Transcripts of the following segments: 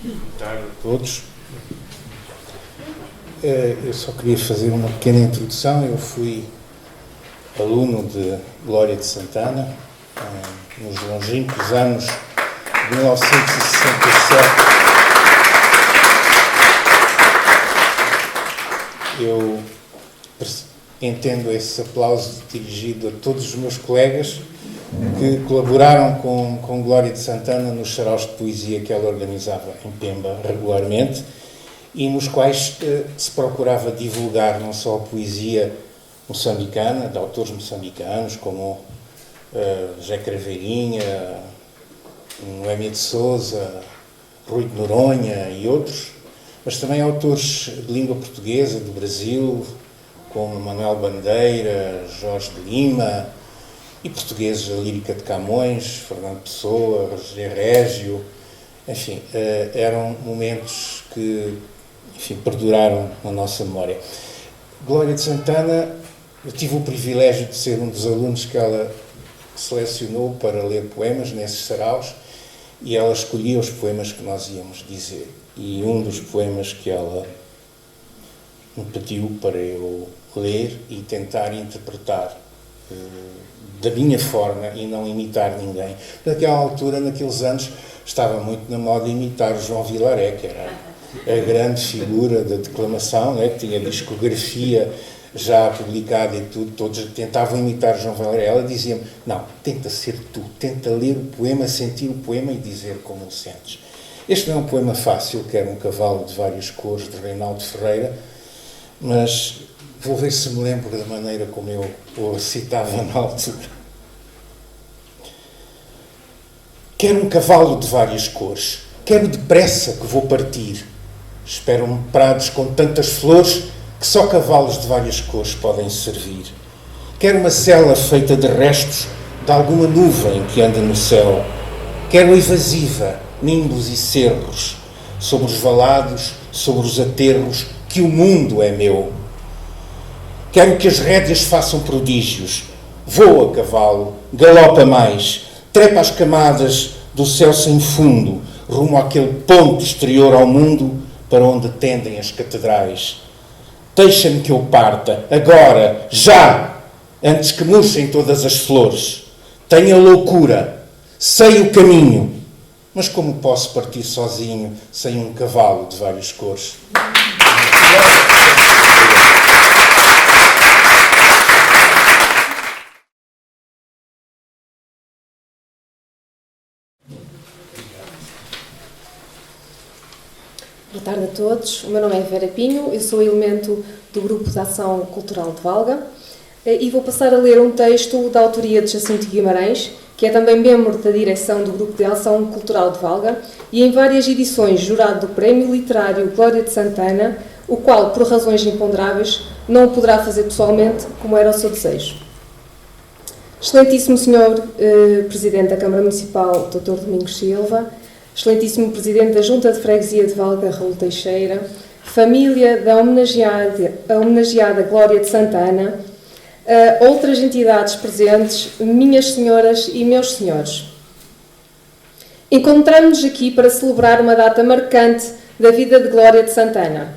Boa tarde a todos. Eu só queria fazer uma pequena introdução. Eu fui aluno de Glória de Santana nos longínquos anos de 1967. Eu entendo esse aplauso dirigido a todos os meus colegas que colaboraram com Glória de Santana nos saraus de poesia que ela organizava em Pemba regularmente e nos quais se procurava divulgar não só a poesia moçambicana, de autores moçambicanos como José Craveirinha, Noémia de Sousa, Rui de Noronha e outros, mas também autores de língua portuguesa do Brasil, como Manuel Bandeira, Jorge de Lima, e portugueses, a Lírica de Camões, Fernando Pessoa, José Régio, enfim, eram momentos que, enfim, perduraram na nossa memória. Glória de Santana, eu tive o privilégio de ser um dos alunos que ela selecionou para ler poemas nesses saraus, e ela escolhia os poemas que nós íamos dizer. E um dos poemas que ela me pediu para eu ler e tentar interpretar da minha forma e não imitar ninguém. Naquela altura, naqueles anos, estava muito na moda imitar o João Vilaré, que era a grande figura da declamação, né, que tinha discografia já publicada e tudo, todos tentavam imitar o João Vilaré. Ela dizia-me, não, tenta ser tu, tenta ler o poema, sentir o poema e dizer como o sentes. Este não é um poema fácil, que era um cavalo de várias cores, de Reinaldo Ferreira, mas vou ver se me lembro da maneira como eu o citava na altura. Quero um cavalo de várias cores, quero depressa que vou partir. Esperam-me prados com tantas flores que só cavalos de várias cores podem servir. Quero uma cela feita de restos de alguma nuvem que anda no céu. Quero evasiva, nimbos e cerros, sobre os valados, sobre os aterros, que o mundo é meu. Quero que as rédeas façam prodígios. Voa, cavalo, galopa mais, trepa as camadas do céu sem fundo, rumo àquele ponto exterior ao mundo para onde tendem as catedrais. Deixa-me que eu parta, agora, já, antes que murchem todas as flores. Tenho a loucura, sei o caminho, mas como posso partir sozinho sem um cavalo de várias cores? Boa tarde a todos, o meu nome é Vera Pinho, eu sou elemento do Grupo de Ação Cultural de Valga e vou passar a ler um texto da autoria de Jacinto Guimarães, que é também membro da direção do Grupo de Ação Cultural de Valga e em várias edições jurado do Prémio Literário Glória de Santana, o qual, por razões imponderáveis, não o poderá fazer pessoalmente, como era o seu desejo. Excelentíssimo Sr. Presidente da Câmara Municipal, Dr. Domingos Silva, Excelentíssimo Presidente da Junta de Freguesia de Valga, Raul Teixeira, família da homenageada Glória de Santana, outras entidades presentes, minhas senhoras e meus senhores. Encontramos-nos aqui para celebrar uma data marcante da vida de Glória de Santana.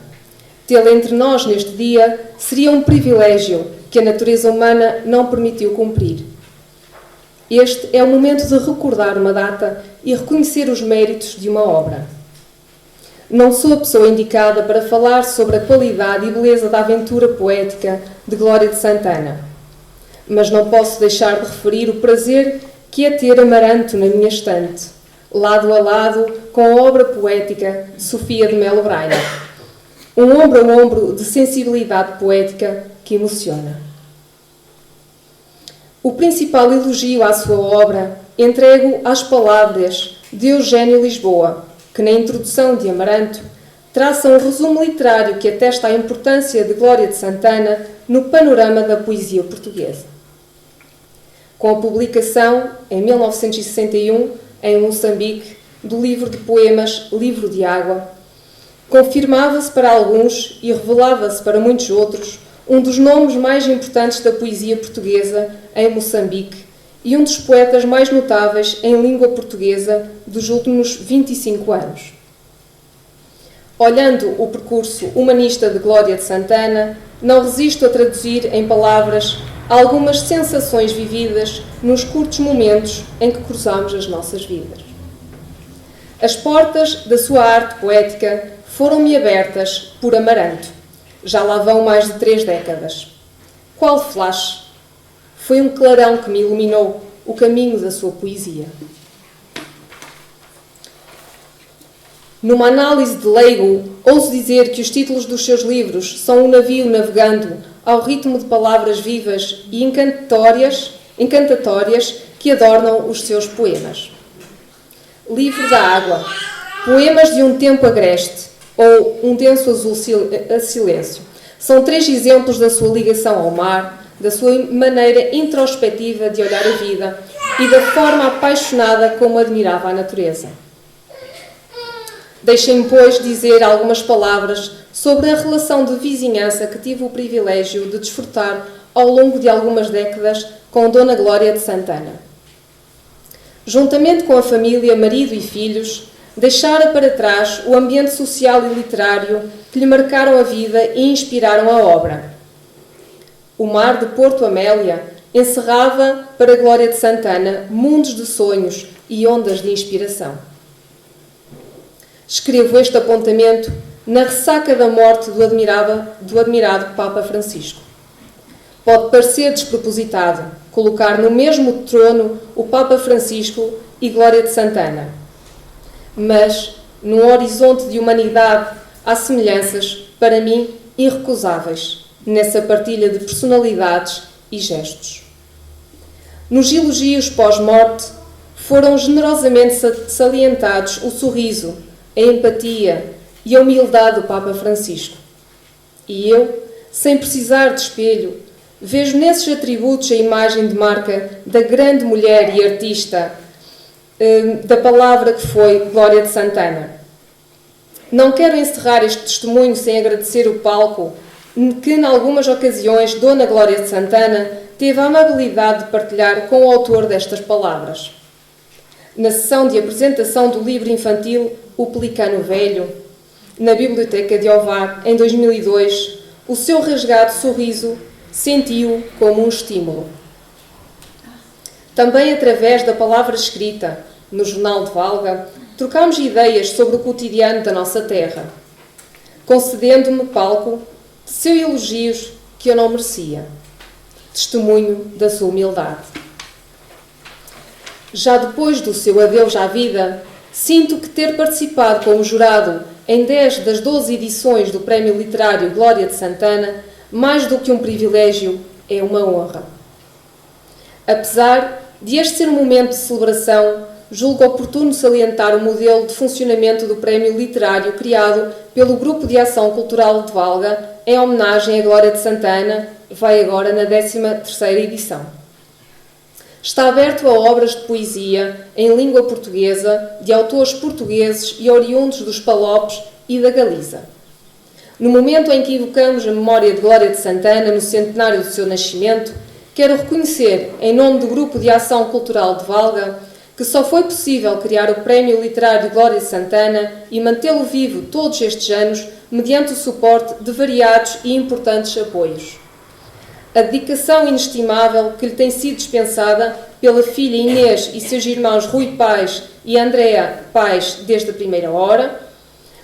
Tê-la entre nós neste dia seria um privilégio que a natureza humana não permitiu cumprir. Este é o momento de recordar uma data e reconhecer os méritos de uma obra. Não sou a pessoa indicada para falar sobre a qualidade e beleza da aventura poética de Glória de Santana, mas não posso deixar de referir o prazer que é ter Amaranto na minha estante, lado a lado com a obra poética de Sofia de Melo Braga, um ombro a ombro de sensibilidade poética que emociona. O principal elogio à sua obra entrego às palavras de Eugênio Lisboa, que na introdução de Amaranto traça um resumo literário que atesta a importância de Glória de Santana no panorama da poesia portuguesa. Com a publicação, em 1961, em Moçambique, do livro de poemas Livro de Água, confirmava-se para alguns e revelava-se para muitos outros um dos nomes mais importantes da poesia portuguesa em Moçambique e um dos poetas mais notáveis em língua portuguesa dos últimos 25 anos. olhando o percurso humanista de Glória de Santana, não resisto a traduzir em palavras algumas sensações vividas nos curtos momentos em que cruzamos as nossas vidas. As portas da sua arte poética foram-me abertas por Amaranto. Já lá vão mais de 3 décadas. Qual flash! Foi um clarão que me iluminou o caminho da sua poesia. Numa análise de leigo, ouso dizer que os títulos dos seus livros são um navio navegando ao ritmo de palavras vivas e encantatórias que adornam os seus poemas. Livro da Água, Poemas de um Tempo Agreste, ou Um Denso Azul a Silêncio, são 3 exemplos da sua ligação ao mar, da sua maneira introspectiva de olhar a vida e da forma apaixonada como admirava a natureza. Deixem-me, pois, dizer algumas palavras sobre a relação de vizinhança que tive o privilégio de desfrutar ao longo de algumas décadas com Dona Glória de Santana. Juntamente com a família, marido e filhos, deixara para trás o ambiente social e literário que lhe marcaram a vida e inspiraram a obra. O mar de Porto Amélia encerrava para Glória de Santana mundos de sonhos e ondas de inspiração. Escrevo este apontamento na ressaca da morte do admirado Papa Francisco. Pode parecer despropositado colocar no mesmo trono o Papa Francisco e Glória de Santana, mas, num horizonte de humanidade, há semelhanças, para mim, irrecusáveis, nessa partilha de personalidades e gestos. Nos elogios pós-morte, foram generosamente salientados o sorriso, a empatia e a humildade do Papa Francisco. E eu, sem precisar de espelho, vejo nesses atributos a imagem de marca da grande mulher e artista da palavra que foi Glória de Santana. Não quero encerrar este testemunho sem agradecer o palco que, em algumas ocasiões, Dona Glória de Santana teve a amabilidade de partilhar com o autor destas palavras. Na sessão de apresentação do livro infantil O Pelicano Velho, na Biblioteca de Ovar, em 2002, o seu rasgado sorriso sentiu como um estímulo. Também através da palavra escrita, no Jornal de Valga, trocámos ideias sobre o cotidiano da nossa terra, concedendo-me palco, teceu elogios que eu não merecia. Testemunho da sua humildade. Já depois do seu adeus à vida, sinto que ter participado como jurado em 10 das 12 edições do Prémio Literário Glória de Santana, mais do que um privilégio, é uma honra. Apesar de este ser um momento de celebração, julgo oportuno salientar o modelo de funcionamento do Prémio Literário criado pelo Grupo de Ação Cultural de Valga, em homenagem à Glória de Santana, vai agora na 13ª edição. Está aberto a obras de poesia em língua portuguesa de autores portugueses e oriundos dos Palopes e da Galiza. No momento em que evocamos a memória de Glória de Santana no centenário do seu nascimento, quero reconhecer, em nome do Grupo de Ação Cultural de Valga, que só foi possível criar o Prémio Literário Glória de Santana e mantê-lo vivo todos estes anos mediante o suporte de variados e importantes apoios. A dedicação inestimável que lhe tem sido dispensada pela filha Inês e seus irmãos Rui Paes e Andréa Paes desde a primeira hora,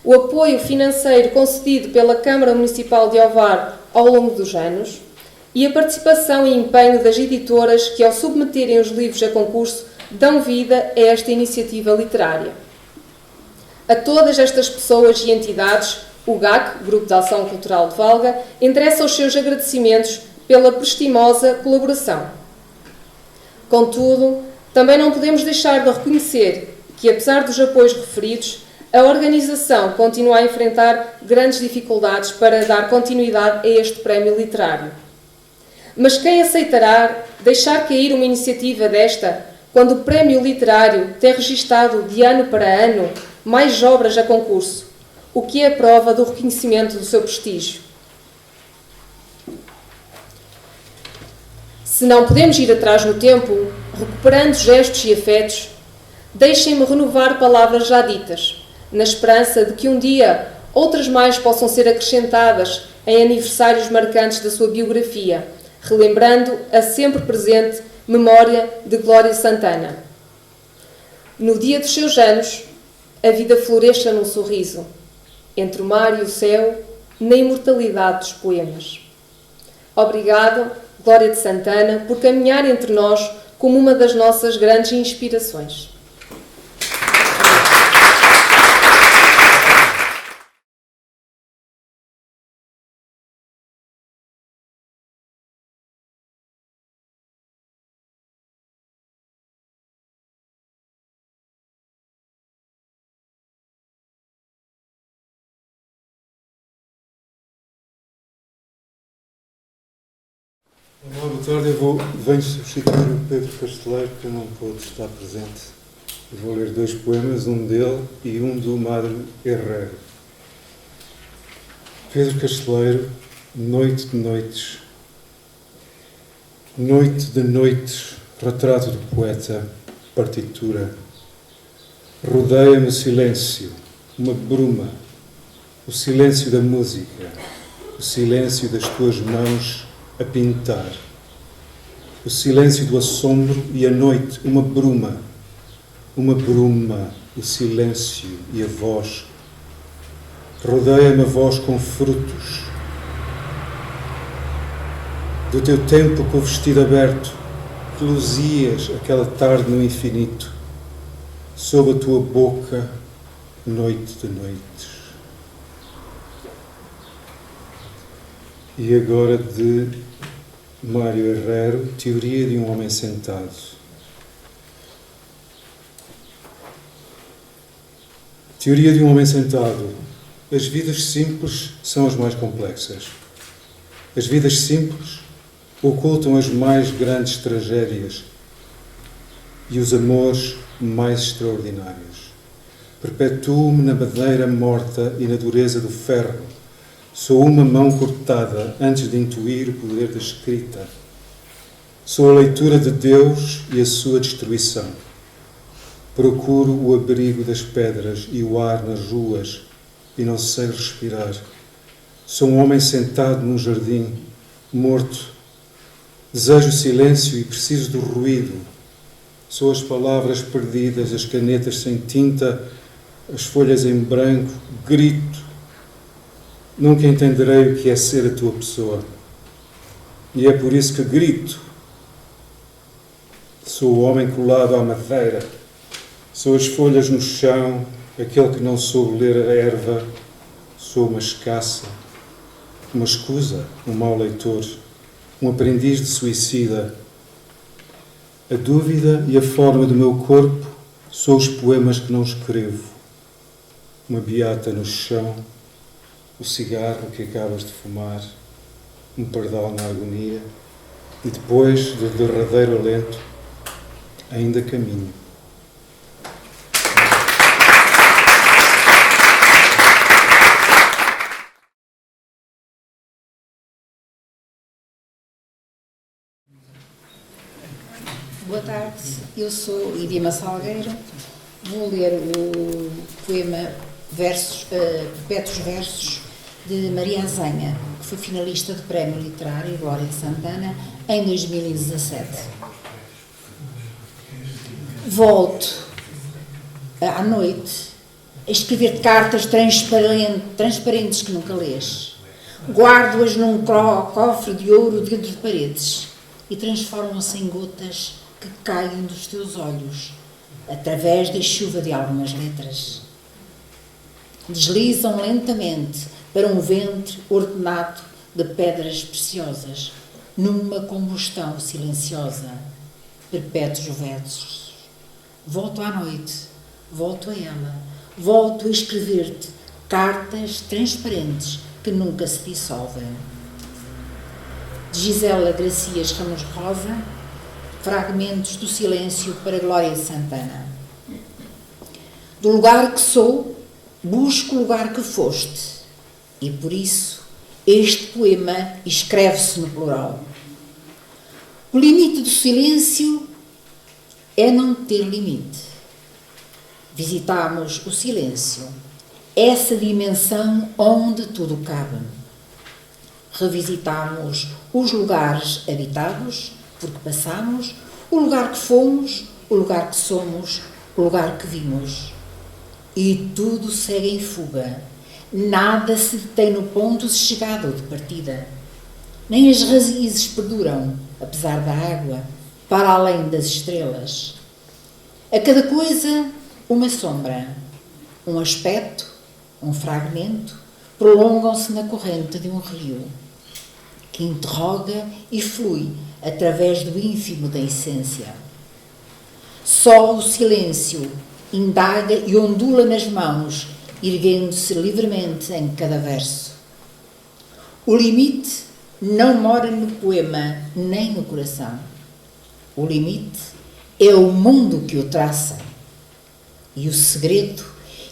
o apoio financeiro concedido pela Câmara Municipal de Ovar ao longo dos anos e a participação e empenho das editoras que, ao submeterem os livros a concurso, dão vida a esta iniciativa literária. A todas estas pessoas e entidades, o GAC, Grupo de Ação Cultural de Valga, endereça os seus agradecimentos pela prestimosa colaboração. Contudo, também não podemos deixar de reconhecer que, apesar dos apoios referidos, a organização continua a enfrentar grandes dificuldades para dar continuidade a este prémio literário. Mas quem aceitará deixar cair uma iniciativa desta, quando o prémio literário tem registado de ano para ano mais obras a concurso, o que é a prova do reconhecimento do seu prestígio? Se não podemos ir atrás no tempo, recuperando gestos e afetos, deixem-me renovar palavras já ditas, na esperança de que um dia Outras mais possam ser acrescentadas em aniversários marcantes da sua biografia, relembrando a sempre presente memória de Glória Santana. No dia dos seus anos, a vida floresça num sorriso, entre o mar e o céu, na imortalidade dos poemas. Obrigado, Glória de Santana, por caminhar entre nós como uma das nossas grandes inspirações. Olá, boa tarde. Venho substituir o Pedro Casteleiro, que não pôde estar presente. Eu vou ler 2 poemas, um dele e um do Madre Herrero. Pedro Casteleiro, Noite de Noites. Noite de noites, retrato do poeta, partitura. Rodeia-me o silêncio, uma bruma, o silêncio da música, o silêncio das tuas mãos a pintar, o silêncio do assombro e a noite, uma bruma, o silêncio e a voz. Rodeia-me a voz com frutos, do teu tempo com o vestido aberto, que luzias aquela tarde no infinito, sob a tua boca, noite de noites. E agora de Mário Herrero, Teoria de um Homem Sentado. Teoria de um Homem Sentado. As vidas simples são as mais complexas. As vidas simples ocultam as mais grandes tragédias e os amores mais extraordinários. Perpetuo-me na madeira morta e na dureza do ferro. Sou uma mão cortada antes de intuir o poder da escrita. Sou a leitura de Deus e a sua destruição. Procuro o abrigo das pedras e o ar nas ruas e não sei respirar. Sou um homem sentado num jardim, morto. Desejo silêncio e preciso do ruído. Sou as palavras perdidas, as canetas sem tinta, as folhas em branco. Grito. Nunca entenderei o que é ser a tua pessoa. E é por isso que grito. Sou o homem colado à madeira. Sou as folhas no chão, aquele que não soube ler a erva. Sou uma escassa, uma escusa, um mau leitor, um aprendiz de suicida. A dúvida e a forma do meu corpo são os poemas que não escrevo. Uma beata no chão, o cigarro que acabas de fumar, um pardal na agonia, e depois do derradeiro alento, ainda caminho. Boa tarde, eu sou Idima Salgueiro, vou ler o poema Perpétuos Versos de Maria Azanha, que foi finalista do Prémio Literário Glória de Santana em 2017. Volto à noite a escrever cartas transparentes que nunca lês. Guardo-as num cofre de ouro dentro de paredes e transformam-se em gotas que caem dos teus olhos através da chuva de algumas letras. Deslizam lentamente para um ventre ordenado de pedras preciosas, numa combustão silenciosa, perpétuos versos. Volto à noite, volto a ela, volto a escrever-te cartas transparentes que nunca se dissolvem. De Gisela Gracias Ramos Rosa, fragmentos do silêncio para Glória Santana. Do lugar que sou, busco o lugar que foste. E por isso, este poema escreve-se no plural. O limite do silêncio é não ter limite. Visitamos o silêncio essa dimensão onde tudo cabe. Revisitamos os lugares habitados, porque passamos, o lugar que fomos, o lugar que somos, o lugar que vimos. E tudo segue em fuga. Nada se detém no ponto de chegada ou de partida. Nem as raízes perduram, apesar da água, para além das estrelas. A cada coisa, uma sombra, um aspecto, um fragmento, prolongam-se na corrente de um rio, que interroga e flui através do ínfimo da essência. Só o silêncio indaga e ondula nas mãos, erguendo-se livremente em cada verso. O limite não mora no poema nem no coração. O limite é o mundo que o traça. E o segredo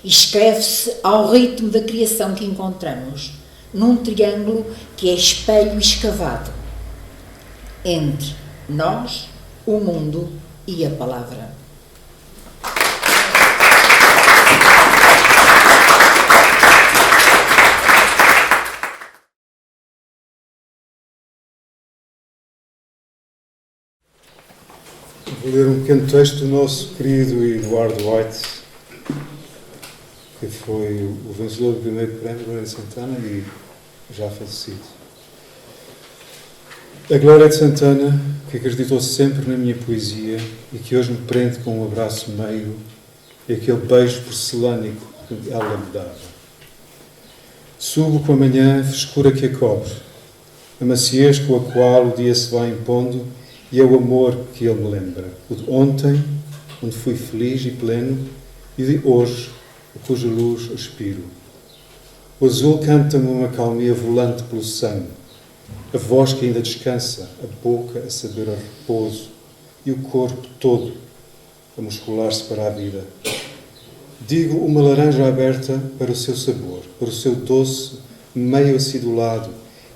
escreve-se ao ritmo da criação que encontramos, num triângulo que é espelho escavado entre nós, o mundo e a palavra. Vou ler um pequeno texto do nosso querido Eduardo White, que foi o vencedor do primeiro prémio Glória de Santana e já falecido. A Glória de Santana, que acreditou sempre na minha poesia e que hoje me prende com um abraço meigo, é aquele beijo porcelânico que ela me dava. Subo com a manhã a frescura que a cobre, a maciez com a qual o dia se vai impondo, e é o amor que ele me lembra, o de ontem, onde fui feliz e pleno, e de hoje, a cuja luz aspiro. O azul canta-me uma calmia volante pelo sangue, a voz que ainda descansa, a boca a saber a repouso, e o corpo todo a muscular-se para a vida. Digo uma laranja aberta para o seu sabor, para o seu doce meio acidulado,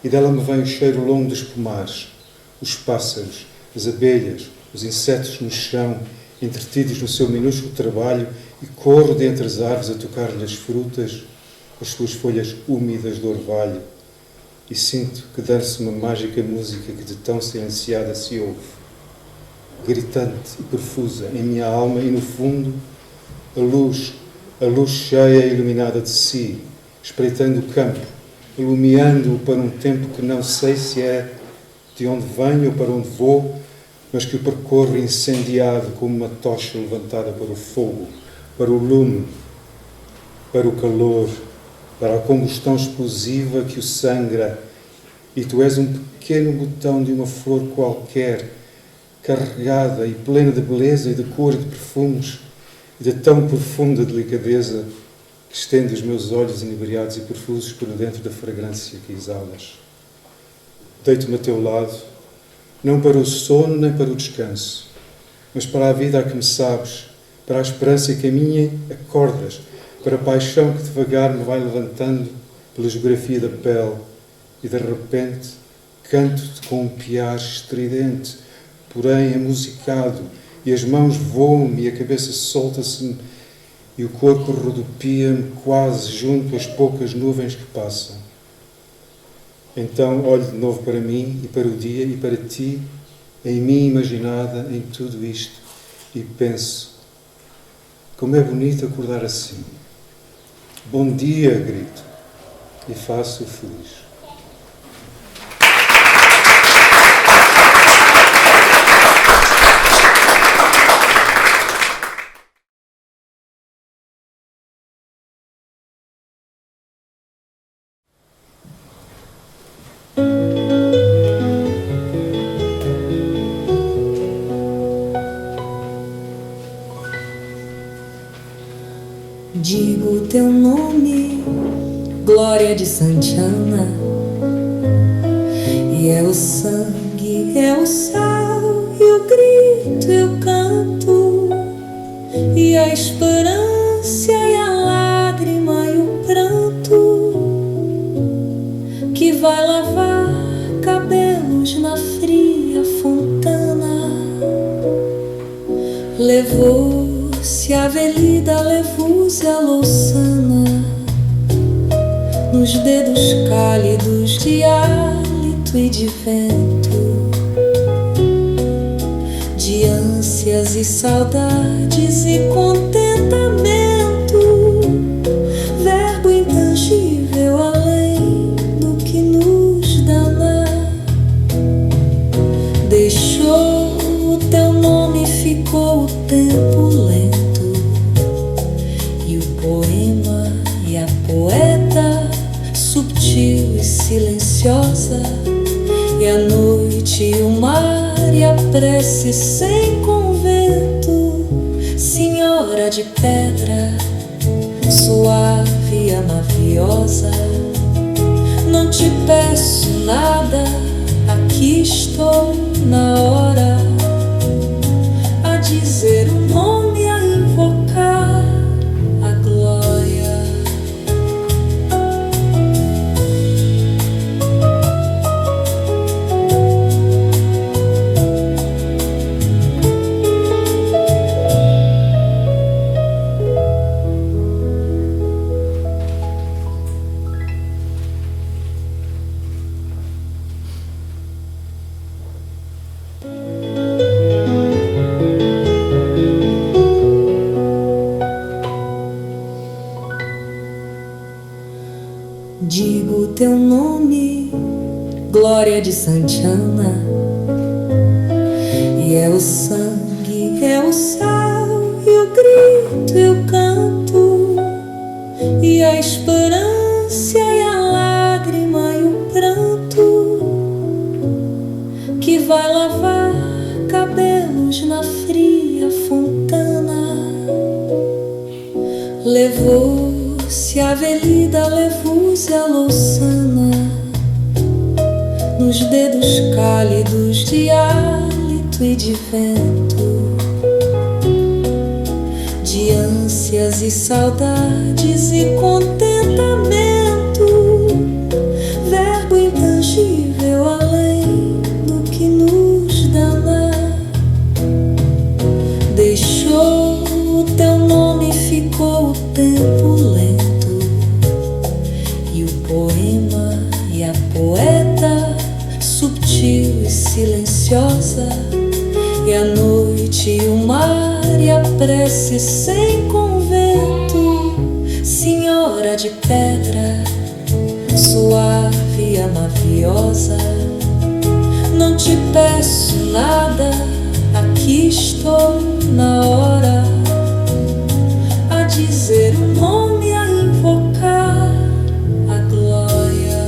e dela me vem o cheiro longo dos pomares, os pássaros, as abelhas, os insetos no chão, entretidos no seu minúsculo trabalho, e corro dentre as árvores a tocar-lhe as frutas, as suas folhas úmidas de orvalho, e sinto que dança uma mágica música que de tão silenciada se ouve, gritante e profusa em minha alma, e no fundo, a luz cheia e iluminada de si, espreitando o campo, iluminando-o para um tempo que não sei se é de onde venho ou para onde vou, mas que o percorro incendiado como uma tocha levantada para o fogo, para o lume, para o calor, para a combustão explosiva que o sangra, e tu és um pequeno botão de uma flor qualquer, carregada e plena de beleza e de cor e de perfumes, e de tão profunda delicadeza que estende os meus olhos inebriados e profusos por dentro da fragrância que exalas. Deito-me a teu lado, não para o sono nem para o descanso, mas para a vida a que me sabes, para a esperança que a minha acordas, para a paixão que devagar me vai levantando pela geografia da pele, e de repente canto-te com um piar estridente, porém amusicado, e as mãos voam-me e a cabeça solta-se-me e o corpo rodopia-me quase junto às poucas nuvens que passam. Então olho de novo para mim e para o dia e para ti, em mim imaginada em tudo isto, e penso, como é bonito acordar assim. Bom dia, grito, e faço-o feliz. Digo teu nome, Glória de Santana, e é o sangue, é o sal, e o grito, e o canto, e a esperança, e a lágrima, e o pranto, que vai lavar cabelos na fria fontana. Levou-se a velida, levou-se a louçana, nos dedos cálidos de hálito e de vento, de ânsias e saudades e contentamento, verbo intangível além do que nos dá. Deixou o teu nome, ficou o tempo lento, e o poema e a poeta subtil e silenciosa, e a noite e o mar e a prece sem convento. Senhora de pedra, suave e amaviosa, não te peço nada, aqui estou na hora a dizer o nome, a invocar a glória. Digo teu nome, glória de Santiana, e é o sangue, é o sal, e o grito, e o canto, e a esperança, e a lágrima, e o pranto, que vai lavar cabelos na fria fontana. Levou-se a velida, levou-se a louçana, nos dedos cálidos de hálito e de vento, de ânsias e saudades e contentamento, verbo intangível além do que nos dá. Deixou o teu nome, ficou o tempo lento, e o poema e a poeta subtil e silenciosa, e a noite e o mar e a prece sem convento. Senhora de pedra, suave e amaviosa, não te peço nada, aqui estou na hora a dizer o nome, a invocar a glória.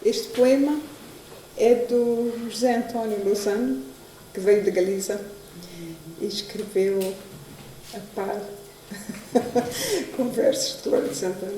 Este poema é do José António Lozano, que veio de Galiza e escreveu a par com versos de Glória de Santana.